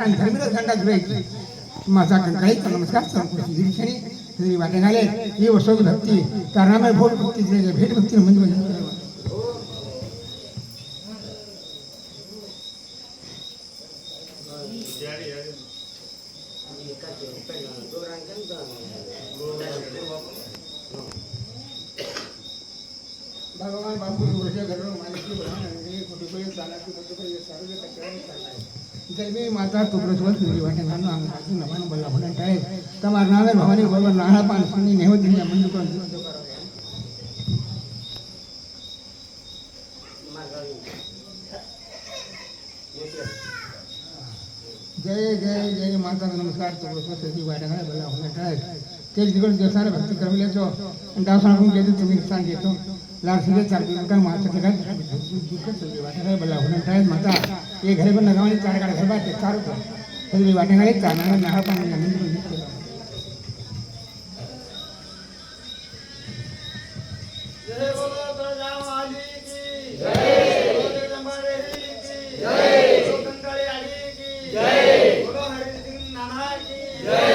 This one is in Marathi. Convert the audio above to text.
आणि धर्मीरच घंटा जुळायची माझा कंकाळीचा नमस्कार संकुशी तरी वाटे घाले ही वसोग भक्ती कारणामे भोग भक्ती भेट भक्ती म्हणजे भगवान बापू वर्षा घर मालिकी कुठे जलमी माता तुप्रसवत वाटे घालून अंगाची नवान बोला म्हणून टाळे तमार नावे भवानी बरोबर नाळा पान सुनी नेहत दिल्या मंजू करून जय जय जय माता नमस्कार तुप्रसवत वाटे घाले बोला म्हणून टाळे ते तिकडे दिवसाने भक्ती करविल्याचो डाव सांगून घेतो तुम्ही सांग घेतो लाडसिले चालते काय माता काय वाटे बोला म्हणून टाळे माता ये घरे पण लगावणी चार गाड्या घर बात चार होतो तरी वाटे घाले चालणार नाहा पाणी जय